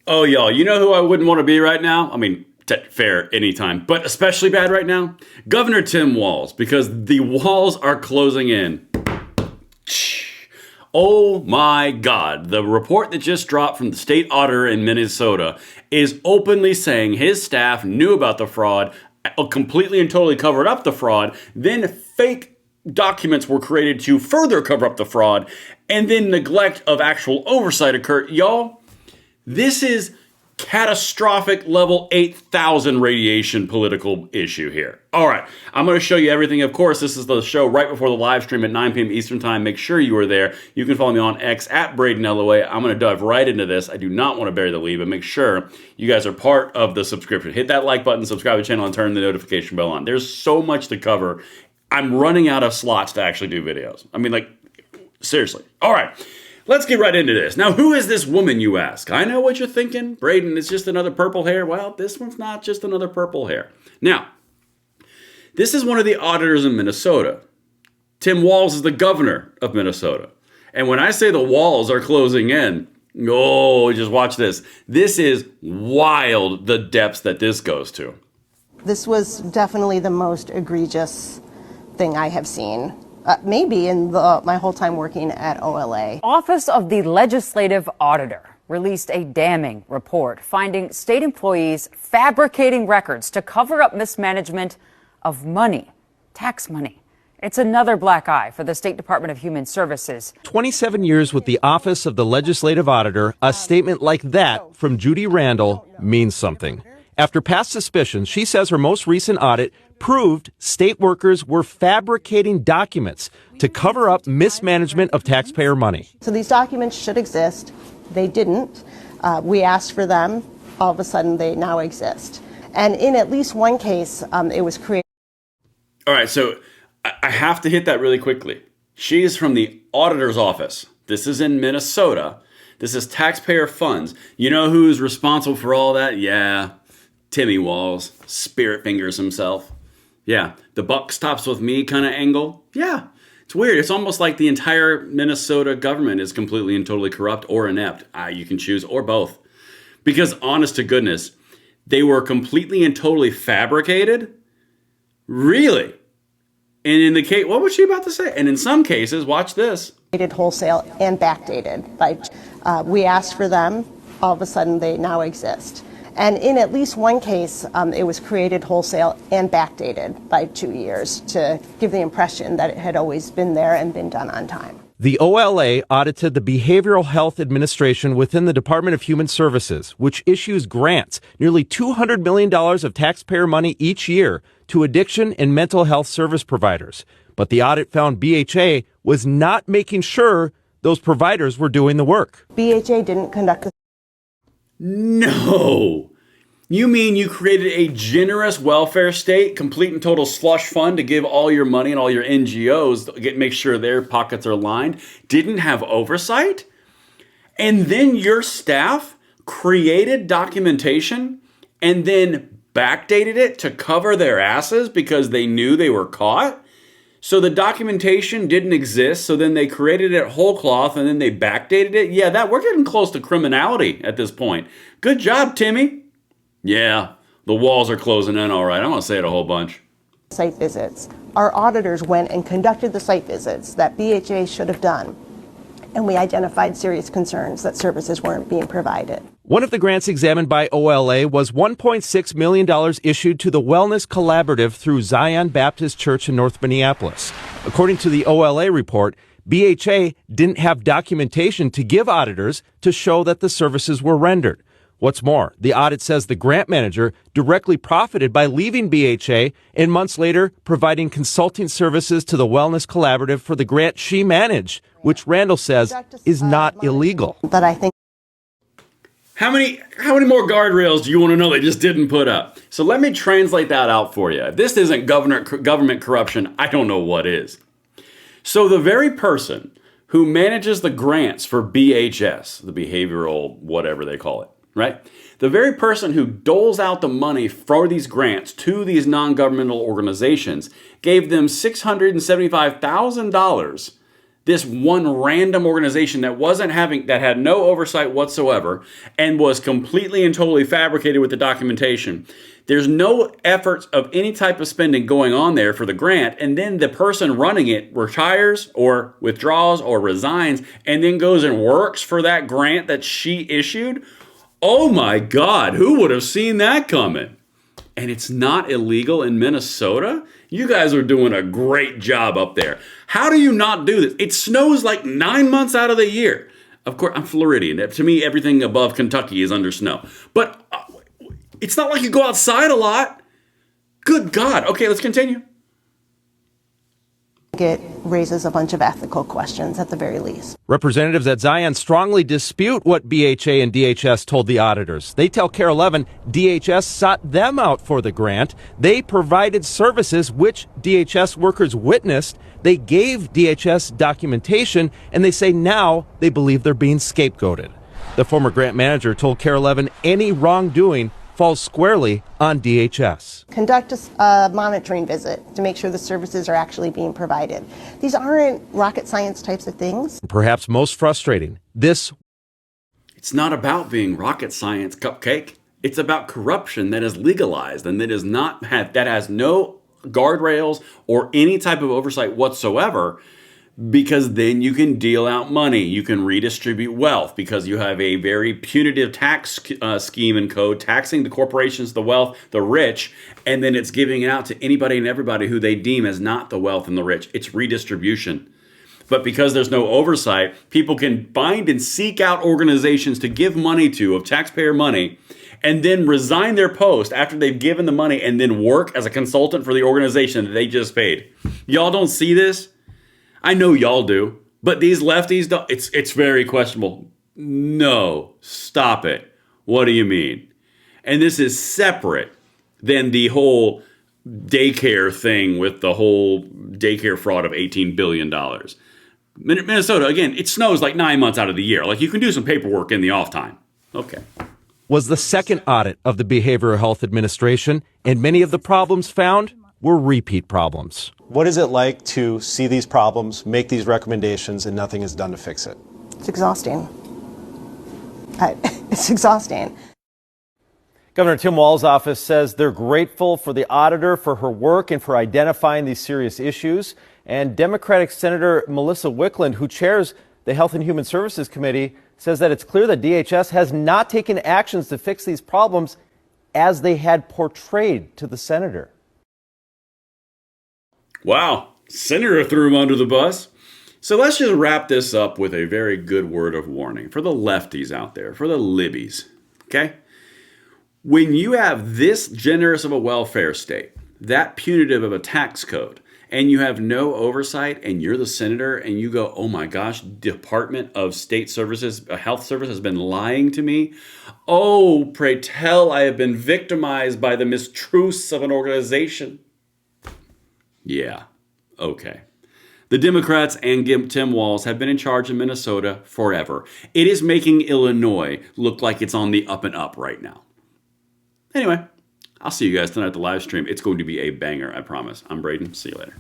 Oh, y'all, you know who I wouldn't want to be right now? I mean, fair anytime, but especially bad right now? Governor Tim Walz, because the walls are closing in. Oh my God. The report that just dropped from the state auditor in Minnesota is openly saying his staff knew about the fraud, completely and totally covered up the fraud, then fake documents were created to further cover up the fraud, and then neglect of actual oversight occurred. Y'all, this is catastrophic level 8,000 radiation political issue here. All right, I'm going to show you everything. Of course, this is the show right before the live stream at 9 p.m. Eastern Time. Make sure you are there. You can follow me on X at Braden LOA. I'm going to dive right into this. I do not want to bury the lead, but make sure you guys are part of the subscription. Hit that like button, subscribe to the channel, and turn the notification bell on. There's so much to cover. I'm running out of slots to actually do videos. I mean, like, seriously. All right. Let's get right into this. Now, who is this woman, you ask? I know what you're thinking. Braden, it's just another purple hair. Well, this one's not just another purple hair. Now, this is one of the auditors in Minnesota. Tim Walz is the governor of Minnesota. And when I say the walls are closing in, oh, just watch this. This is wild, the depths that this goes to. This was definitely the most egregious thing I have seen. Maybe in my whole time working at OLA. Office of the Legislative Auditor released a damning report finding state employees fabricating records to cover up mismanagement of money, tax money. It's another black eye for the State Department of Human Services. 27 years with the Office of the Legislative Auditor, a statement like that from Judy Randall means something. After past suspicions, she says her most recent audit proved state workers were fabricating documents to cover up mismanagement of taxpayer money. So these documents should exist. They didn't. We asked for them. All of a sudden, they now exist. And in at least one case, it was created. All right, so I have to hit that really quickly. She is from the auditor's office. This is in Minnesota. This is taxpayer funds. You know who's responsible for all that? Yeah, Timmy Walz, spirit fingers himself. Yeah, the buck stops with me kind of angle. Yeah, it's weird. It's almost like the entire Minnesota government is completely and totally corrupt or inept. You can choose, or both. Because honest to goodness, they were completely and totally fabricated. Really? And in the case, what was she about to say? And in some cases, watch this. Wholesale and backdated. We asked for them. All of a sudden, they now exist. And in at least one case, it was created wholesale and backdated by 2 years to give the impression that it had always been there and been done on time. The OLA audited the Behavioral Health Administration within the Department of Human Services, which issues grants, nearly $200 million of taxpayer money each year to addiction and mental health service providers. But the audit found BHA was not making sure those providers were doing the work. BHA didn't conduct the No. You mean you created a generous welfare state, complete and total slush fund to give all your money and all your NGOs, make sure their pockets are lined, didn't have oversight? And then your staff created documentation and then backdated it to cover their asses because they knew they were caught? So the documentation didn't exist, so then they created it whole cloth and then they backdated it? Yeah, we're getting close to criminality at this point. Good job, Timmy. Yeah, the walls are closing in all right. I'm going to say it a whole bunch. Site visits. Our auditors went and conducted the site visits that BHA should have done. And we identified serious concerns that services weren't being provided. One of the grants examined by OLA was $1.6 million issued to the Wellness Collaborative through Zion Baptist Church in North Minneapolis. According to the OLA report, BHA didn't have documentation to give auditors to show that the services were rendered. What's more, the audit says the grant manager directly profited by leaving BHA and months later providing consulting services to the Wellness Collaborative for the grant she managed, which Randall says is not illegal. But I think How many more guardrails do you want to know they just didn't put up? So let me translate that out for you. If this isn't government corruption, I don't know what is. So the very person who manages the grants for BHS, the behavioral whatever they call it, right? The very person who doles out the money for these grants to these non-governmental organizations gave them $675,000 This one random organization that had no oversight whatsoever and was completely and totally fabricated with the documentation. There's no efforts of any type of spending going on there for the grant, and then the person running it retires or withdraws or resigns and then goes and works for that grant that she issued. Oh my God, who would have seen that coming? And it's not illegal in Minnesota? You guys are doing a great job up there. How do you not do this? It snows like 9 months out of the year. Of course, I'm Floridian. To me, everything above Kentucky is under snow. But it's not like you go outside a lot. Good God. Okay, let's continue. It raises a bunch of ethical questions at the very least. Representatives at Zion strongly dispute what BHA and DHS told the auditors. They tell KARE 11 DHS sought them out for the grant. They provided services which DHS workers witnessed. They gave DHS documentation, and they say now they believe they're being scapegoated. The former grant manager told KARE 11 any wrongdoing falls squarely on DHS. Conduct a monitoring visit to make sure the services are actually being provided. These aren't rocket science types of things. Perhaps most frustrating, It's not about being rocket science, cupcake. It's about corruption that is legalized and that has no guardrails or any type of oversight whatsoever. Because then you can deal out money. You can redistribute wealth because you have a very punitive tax scheme and code taxing the corporations, the wealth, the rich, and then it's giving out to anybody and everybody who they deem as not the wealth and the rich. It's redistribution. But because there's no oversight, people can find and seek out organizations to give money to, of taxpayer money, and then resign their post after they've given the money and then work as a consultant for the organization that they just paid. Y'all don't see this? I know y'all do, but these lefties don't. It's very questionable. No, stop it. What do you mean? And this is separate than the whole daycare thing with the whole daycare fraud of $18 billion. Minnesota, again, it snows like 9 months out of the year. Like you can do some paperwork in the off time. Okay. was the second audit of the Behavioral Health Administration, and many of the problems found were repeat problems. What is it like to see these problems, make these recommendations, and nothing is done to fix it? It's exhausting. It's exhausting. Governor Tim Walz's office says they're grateful for the auditor for her work and for identifying these serious issues. And Democratic Senator Melissa Wickland, who chairs the Health and Human Services Committee, says that it's clear that DHS has not taken actions to fix these problems as they had portrayed to the senator. Wow, Senator threw him under the bus. So let's just wrap this up with a very good word of warning for the lefties out there, for the libbies, okay? When you have this generous of a welfare state, that punitive of a tax code, and you have no oversight, and you're the senator, and you go, oh my gosh, Department of State Services, Health Service has been lying to me. Oh, pray tell, I have been victimized by the mistruths of an organization. Yeah, okay. The Democrats and Tim Walz have been in charge in Minnesota forever. It is making Illinois look like it's on the up and up right now. Anyway, I'll see you guys tonight at the live stream. It's going to be a banger, I promise. I'm Braden. See you later.